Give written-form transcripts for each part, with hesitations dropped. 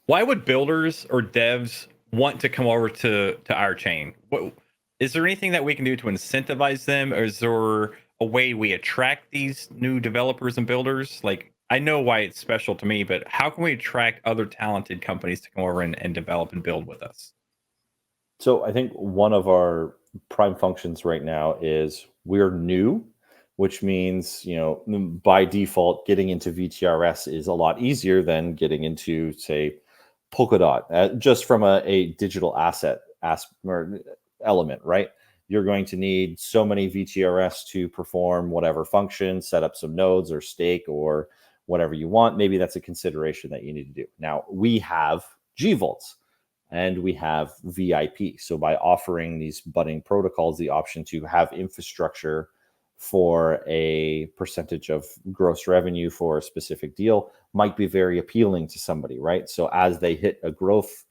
Why would builders or devs want to come over to our chain? What is there anything that we can do to incentivize them, or is there a way we attract these new developers and builders? Like, I know why it's special to me, but how can we attract other talented companies to come over and develop and build with us? So I think one of our prime functions right now is we're new, which means, by default, getting into VTRS is a lot easier than getting into, say, Polkadot, just from a digital asset or element, right? You're going to need so many VTRS to perform whatever function, set up some nodes or stake or whatever you want. Maybe that's a consideration that you need to do. Now, we have gVolts and we have VIP. So by offering these budding protocols the option to have infrastructure for a percentage of gross revenue for a specific deal might be very appealing to somebody, right? So as they hit a growth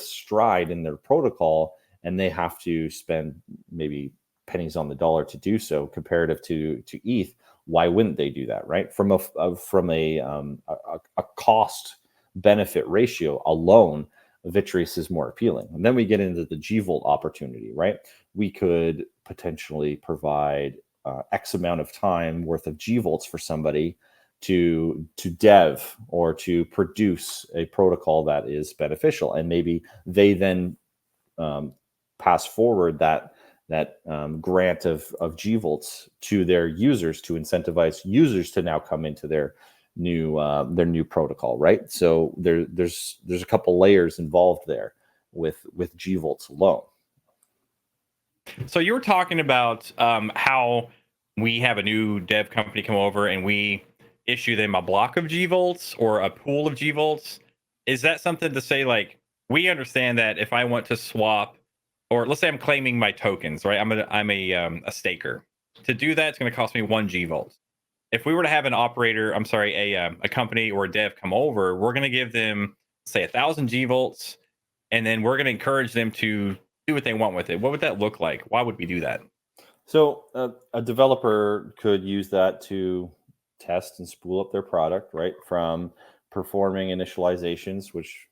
stride in their protocol and they have to spend maybe pennies on the dollar to do so comparative to ETH, why wouldn't they do that, right? From a cost benefit ratio alone, Vitreus is more appealing. And then we get into the gVolt opportunity, right? We could potentially provide X amount of time worth of gVolts for somebody to dev or to produce a protocol that is beneficial, and maybe they then pass forward that grant of gVolts to their users to incentivize users to now come into their new protocol, right? So there's a couple layers involved there with gVolts alone. So you were talking about how we have a new dev company come over and we issue them a block of gVolts or a pool of gVolts. Is that something to say, like, we understand that if I want to swap, or let's say I'm claiming my tokens, right? I'm a staker. To do that, it's going to cost me 1 gVolt. If we were to have an operator, I'm sorry, a company or a dev come over, we're going to give them, say, 1,000 gVolts, and then we're going to encourage them to do what they want with it. What would that look like? Why would we do that? So a developer could use that to test and spool up their product, right? From performing initializations, which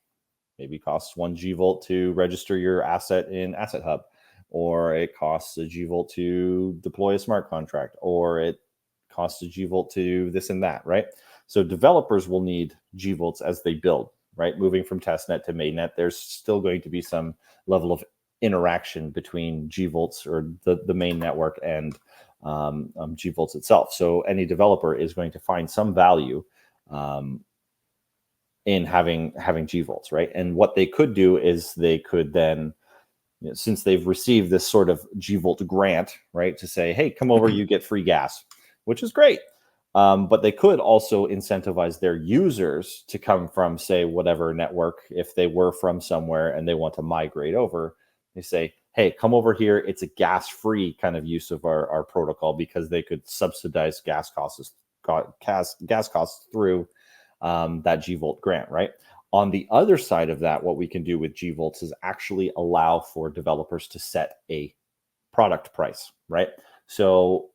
maybe costs 1 gVolt to register your asset in Asset Hub, or it costs a gVolt to deploy a smart contract, or it costs a gVolt to this and that, right? So developers will need gVolts as they build, right? Moving from testnet to mainnet, there's still going to be some level of interaction between gVolts or the main network and gVolts itself. So any developer is going to find some value in having gVolts, right? And what they could do is they could then, since they've received this sort of gVolt grant, right, to say, hey, come over, you get free gas, which is great. But they could also incentivize their users to come from, say, whatever network, if they were from somewhere and they want to migrate over. They say, hey, come over here. It's a gas-free kind of use of our protocol, because they could subsidize gas costs through that gVolt grant, right? On the other side of that, what we can do with gVolts is actually allow for developers to set a product price, right? So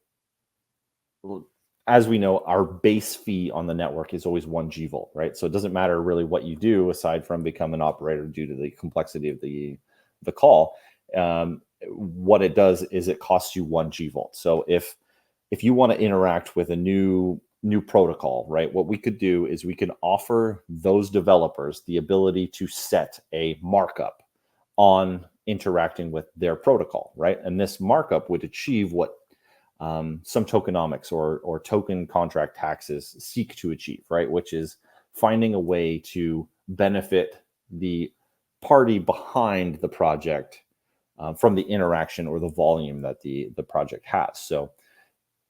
as we know, our base fee on the network is always 1 gVolt, right? So it doesn't matter really what you do aside from become an operator due to the complexity of the call. What it does is it costs you 1 gVolt. So if you want to interact with a new protocol, right, what we could do is we can offer those developers the ability to set a markup on interacting with their protocol, right? And this markup would achieve what some tokenomics or token contract taxes seek to achieve, right? Which is finding a way to benefit the party behind the project from the interaction or the volume that the project has. So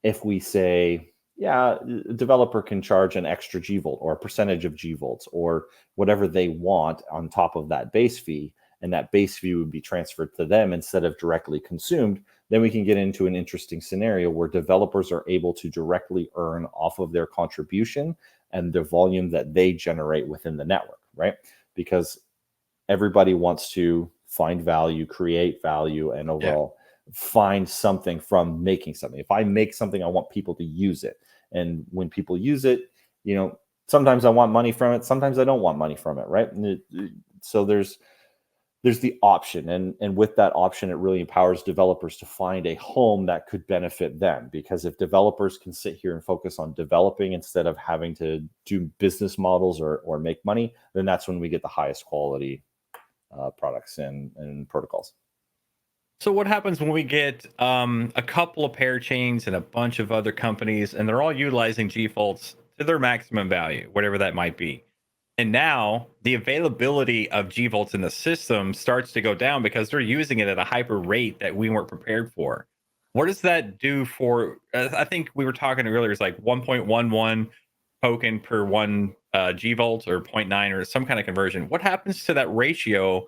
if we say, yeah, a developer can charge an extra gVolt or a percentage of gVolts or whatever they want on top of that base fee, and that base fee would be transferred to them instead of directly consumed, then we can get into an interesting scenario where developers are able to directly earn off of their contribution and the volume that they generate within the network, right? Because everybody wants to find value, create value, and overall find something from making something. If I make something, I want people to use it. And when people use it, sometimes I want money from it, sometimes I don't want money from it, right? So there's the option, and with that option, it really empowers developers to find a home that could benefit them. Because if developers can sit here and focus on developing instead of having to do business models or make money, then that's when we get the highest quality products and protocols. So what happens when we get a couple of parachains and a bunch of other companies, and they're all utilizing gVolts to their maximum value, whatever that might be? And now the availability of gVolts in the system starts to go down because they're using it at a hyper rate that we weren't prepared for. What does that do for? I think we were talking earlier. It's like 1.11 token per one gVolt or zero point 0.9 or some kind of conversion. What happens to that ratio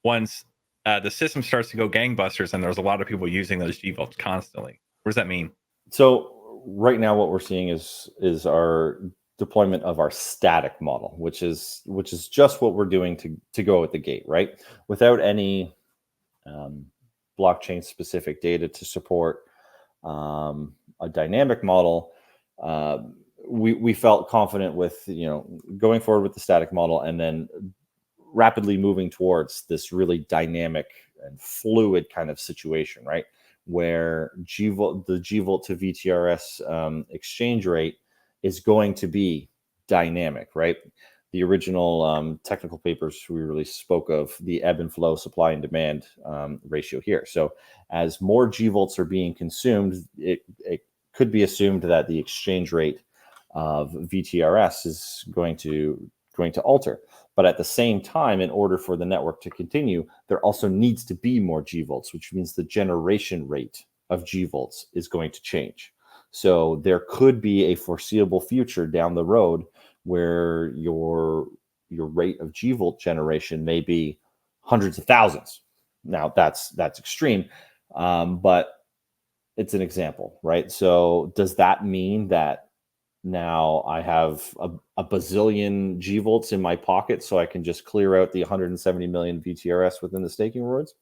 once the system starts to go gangbusters and there's a lot of people using those gVolts constantly? What does that mean? So right now, what we're seeing is our deployment of our static model, which is just what we're doing to go at the gate, right? Without any blockchain specific data to support a dynamic model. We felt confident with going forward with the static model, and then rapidly moving towards this really dynamic and fluid kind of situation, right? Where the gVolt to VTRS exchange rate is going to be dynamic, right? The original technical papers we really spoke of the ebb and flow, supply and demand ratio here. So as more gVolts are being consumed, it could be assumed that the exchange rate of VTRS is going to alter. But at the same time, in order for the network to continue, there also needs to be more gVolts, which means the generation rate of gVolts is going to change. So there could be a foreseeable future down the road where your rate of gVolt generation may be hundreds of thousands. Now that's extreme, but it's an example, right? So does that mean that now I have a bazillion gVolts in my pocket so I can just clear out the 170 million VTRS within the staking rewards?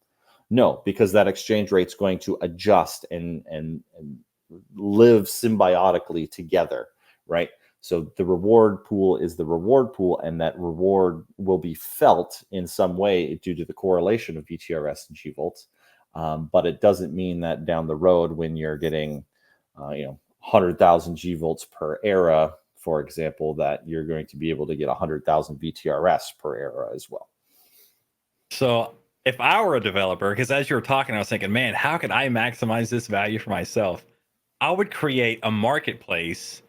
No, because that exchange rate's going to adjust and live symbiotically together, right? So the reward pool is the reward pool, and that reward will be felt in some way due to the correlation of VTRS and gVolts. But it doesn't mean that down the road, when you're getting 100,000 gVolts per era, for example, that you're going to be able to get 100,000 VTRS per era as well. So if I were a developer, because as you were talking, I was thinking, man, how can I maximize this value for myself? I would create a marketplace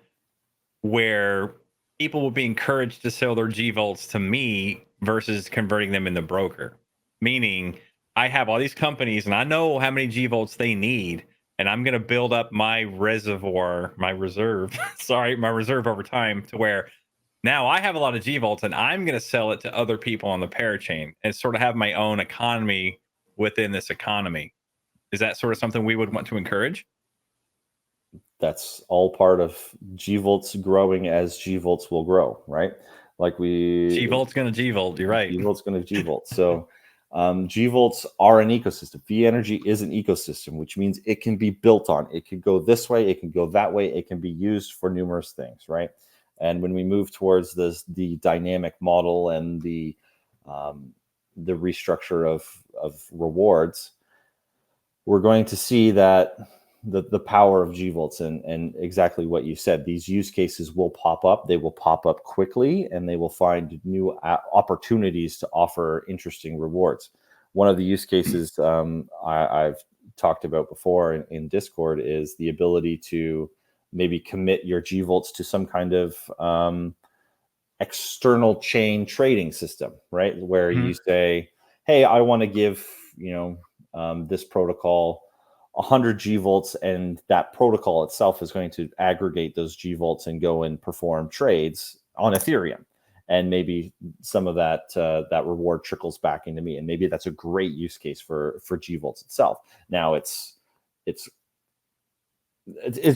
where people will be encouraged to sell their gVolts to me versus converting them into broker. Meaning, I have all these companies and I know how many gVolts they need, and I'm going to build up my reserve over time to where now I have a lot of gVolts and I'm going to sell it to other people on the parachain and sort of have my own economy within this economy. Is that sort of something we would want to encourage? That's all part of gVolts growing as gVolts will grow, right? Like gVolt's going to gVolt. You're right. gVolt's going to gVolt. So gVolts are an ecosystem. VNRG is an ecosystem, which means it can be built on. It could go this way. It can go that way. It can be used for numerous things, right? And when we move towards the dynamic model and the restructure of rewards, we're going to see that the power of gVolts and exactly what you said. These use cases will pop up. They will pop up quickly, and they will find new opportunities to offer interesting rewards. One of the use cases I've talked about before in Discord is the ability to maybe commit your gVolts to some kind of external chain trading system, right? Where you say, hey, I want to give this protocol 100 gVolts, and that protocol itself is going to aggregate those gVolts and go and perform trades on Ethereum. And maybe some of that reward trickles back into me, and maybe that's a great use case for gVolts itself. Now it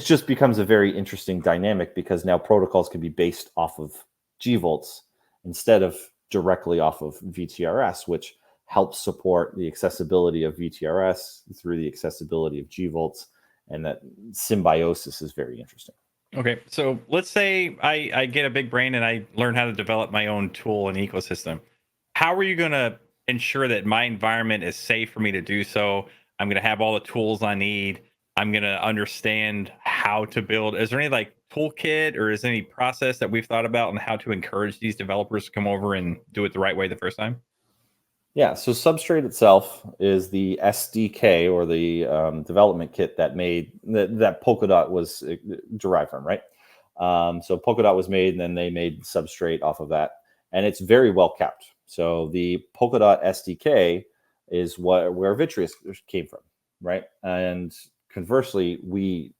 just becomes a very interesting dynamic, because now protocols can be based off of gVolts instead of directly off of VTRS, which helps support the accessibility of VTRS through the accessibility of gVolts, and that symbiosis is very interesting. Okay, so let's say I get a big brain and I learn how to develop my own tool and ecosystem. How are you going to ensure that my environment is safe for me to do so? I'm going to have all the tools I need. I'm going to understand how to build. Is there any like toolkit or is there any process that we've thought about on how to encourage these developers to come over and do it the right way the first time? Yeah, so Substrate itself is the SDK or the development kit that Polkadot was derived from, right? So Polkadot was made, and then they made Substrate off of that, and it's very well kept. So the Polkadot SDK is where Vitreus came from, right? And conversely, we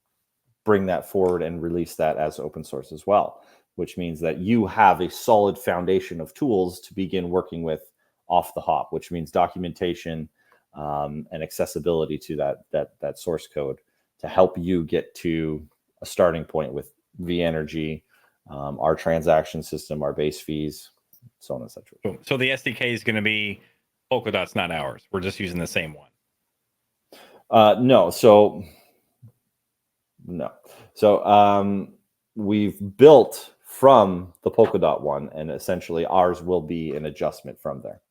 bring that forward and release that as open source as well, which means that you have a solid foundation of tools to begin working with off the hop, which means documentation and accessibility to that source code to help you get to a starting point with VNRG, our transaction system, our base fees, so on and so forth. So the SDK is going to be Polkadot's, not ours. We're just using the same one. No, so no. So we've built from the Polkadot one, and essentially ours will be an adjustment from there.